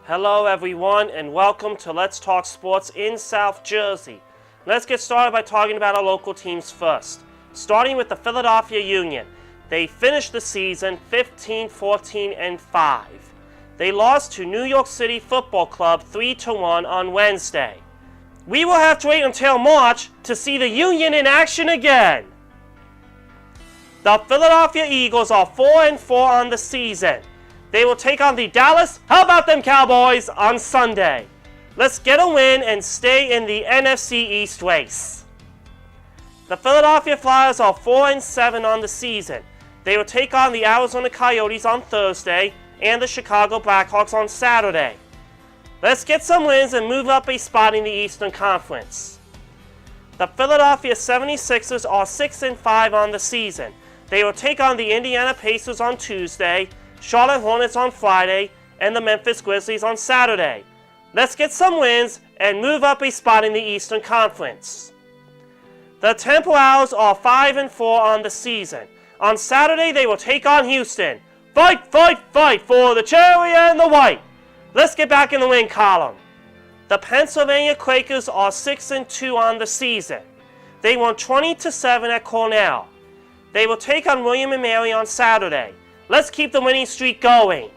Hello everyone and welcome to Let's Talk Sports in South Jersey. Let's get started by talking about our local teams first. Starting with the Philadelphia Union. They finished the season 15-14-5. They lost to New York City Football Club 3-1 on Wednesday. We will have to wait until March to see the Union in action again. The Philadelphia Eagles are 4-4 on the season. They will take on the Dallas, how about them Cowboys, on Sunday. Let's get a win and stay in the NFC East race. The Philadelphia Flyers are 4-7 on the season. They will take on the Arizona Coyotes on Thursday and the Chicago Blackhawks on Saturday. Let's get some wins and move up a spot in the Eastern Conference. The Philadelphia 76ers are 6-5 on the season. They will take on the Indiana Pacers on Tuesday, Charlotte Hornets on Friday, and the Memphis Grizzlies on Saturday. Let's get some wins and move up a spot in the Eastern Conference. The Temple Owls are 5-4 on the season. On Saturday, they will take on Houston. Fight, fight, fight for the cherry and the white. Let's get back in the win column. The Pennsylvania Quakers are 6-2 on the season. They won 20-7 at Cornell. They will take on William & Mary on Saturday. Let's keep the winning streak going.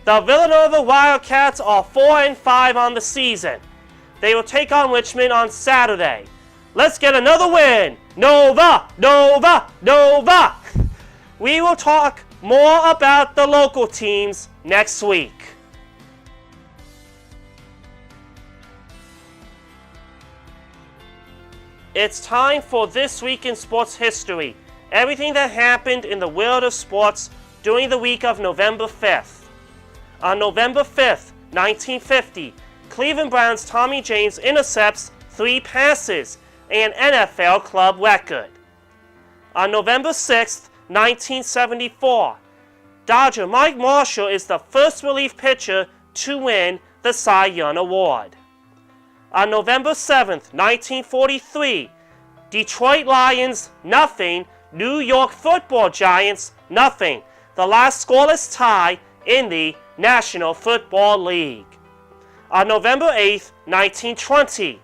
The Villanova Wildcats are 4-5 on the season. They will take on Richmond on Saturday. Let's get another win. Nova, Nova, Nova. We will talk more about the local teams next week. It's time for This Week in Sports History. Everything that happened in the world of sports during the week of November 5th. On November 5th, 1950, Cleveland Browns' Tommy James intercepts 3 passes, an NFL club record. On November 6th, 1974, Dodger Mike Marshall is the first relief pitcher to win the Cy Young Award. On November 7th, 1943, Detroit Lions, 0. New York Football Giants, 0. The last scoreless tie in the National Football League. On November 8th, 1920,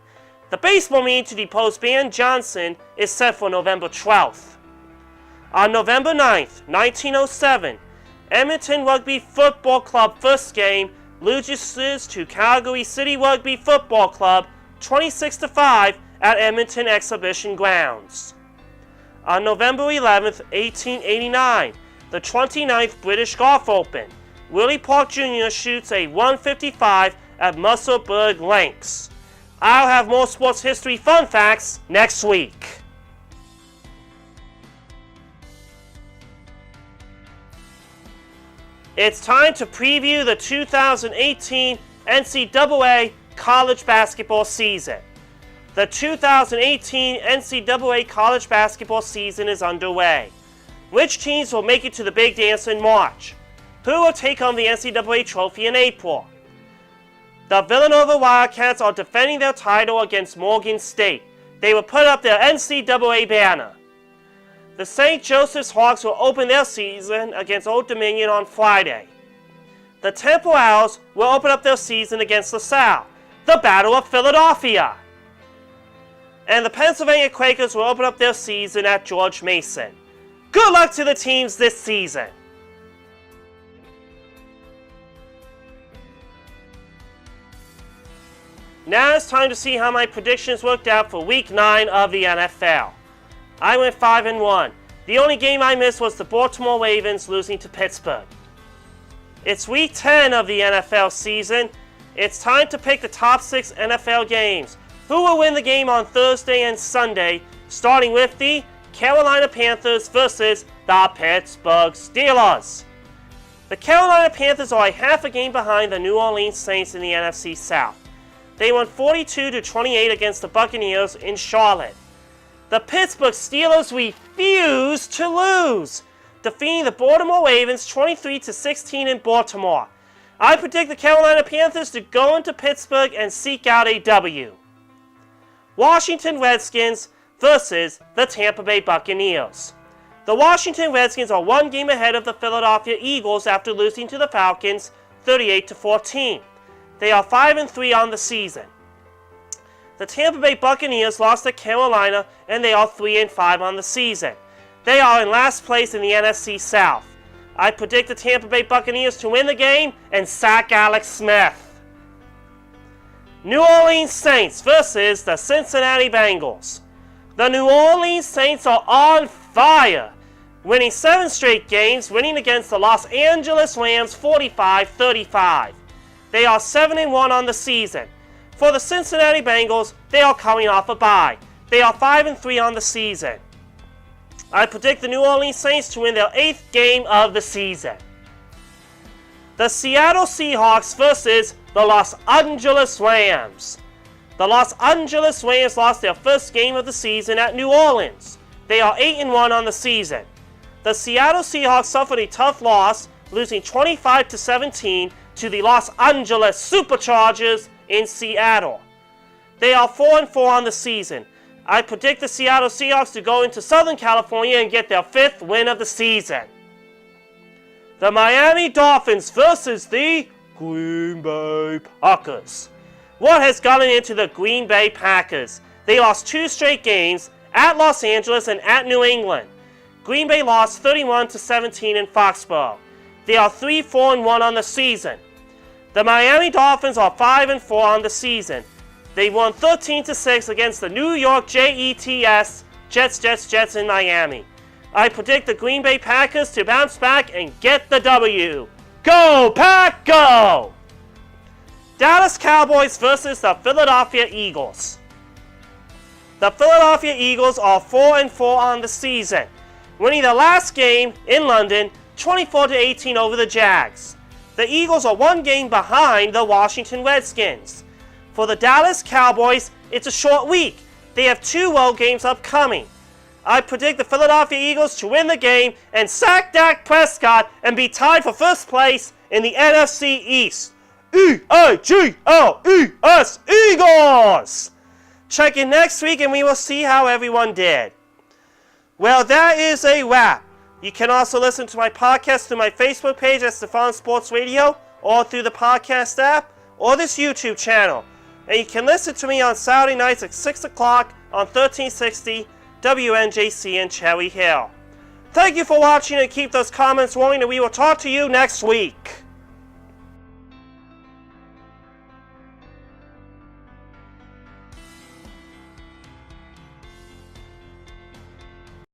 the baseball meeting to depose Ban Johnson is set for November 12th. On November 9th, 1907, Edmonton Rugby Football Club first game loses to Calgary City Rugby Football Club 26-5 at Edmonton Exhibition Grounds. On November 11th, 1889, the 29th British Golf Open, Willie Park Jr. shoots a 155 at Musselburgh Links. I'll have more sports history fun facts next week. It's time to preview the 2018 NCAA College Basketball season. The 2018 NCAA College Basketball season is underway. Which teams will make it to the big dance in March? Who will take home the NCAA trophy in April? The Villanova Wildcats are defending their title against Morgan State. They will put up their NCAA banner. The St. Joseph's Hawks will open their season against Old Dominion on Friday. The Temple Owls will open up their season against LaSalle, the Battle of Philadelphia. And the Pennsylvania Quakers will open up their season at George Mason. Good luck to the teams this season. Now it's time to see how my predictions worked out for Week 9 of the NFL. I went 5-1. The only game I missed was the Baltimore Ravens losing to Pittsburgh. It's Week 10 of the NFL season. It's time to pick the top 6 NFL games. Who will win the game on Thursday and Sunday, starting with the Carolina Panthers versus the Pittsburgh Steelers. The Carolina Panthers are a half a game behind the New Orleans Saints in the NFC South. They won 42-28 against the Buccaneers in Charlotte. The Pittsburgh Steelers refuse to lose, defeating the Baltimore Ravens 23-16 in Baltimore. I predict the Carolina Panthers to go into Pittsburgh and seek out a W. Washington Redskins versus the Tampa Bay Buccaneers. The Washington Redskins are one game ahead of the Philadelphia Eagles after losing to the Falcons 38-14. They are 5-3 on the season. The Tampa Bay Buccaneers lost to Carolina, and they are 3-5 on the season. They are in last place in the NFC South. I predict the Tampa Bay Buccaneers to win the game and sack Alex Smith. New Orleans Saints versus the Cincinnati Bengals. The New Orleans Saints are on fire, winning 7 straight games, winning against the Los Angeles Rams 45-35. They are 7-1 on the season. For the Cincinnati Bengals, they are coming off a bye. They are 5-3 on the season. I predict the New Orleans Saints to win their 8th game of the season. The Seattle Seahawks versus the Los Angeles Rams. The Los Angeles Rams lost their first game of the season at New Orleans. They are 8-1 on the season. The Seattle Seahawks suffered a tough loss, losing 25-17 to the Los Angeles Superchargers in Seattle. They are 4-4 on the season. I predict the Seattle Seahawks to go into Southern California and get their 5th win of the season. The Miami Dolphins versus the Green Bay Packers. What has gotten into the Green Bay Packers? They lost 2 straight games at Los Angeles and at New England. Green Bay lost 31-17 in Foxborough. They are 3-4-1 on the season. The Miami Dolphins are 5-4 on the season. They won 13-6 against the New York Jets in Miami. I predict the Green Bay Packers to bounce back and get the W. Go Pack Go! Dallas Cowboys versus the Philadelphia Eagles. The Philadelphia Eagles are 4-4 on the season, winning the last game in London 24-18 over the Jags. The Eagles are 1 game behind the Washington Redskins. For the Dallas Cowboys, it's a short week. They have 2 road games upcoming. I predict the Philadelphia Eagles to win the game and sack Dak Prescott and be tied for first place in the NFC East. E-A-G-L-E-S, Eagles! Check in next week and we will see how everyone did. Well, that is a wrap. You can also listen to my podcast through my Facebook page at Stefan Sports Radio, or through the podcast app, or this YouTube channel. And you can listen to me on Saturday nights at 6 o'clock on 1360 WNJC in Cherry Hill. Thank you for watching and keep those comments rolling, and we will talk to you next week.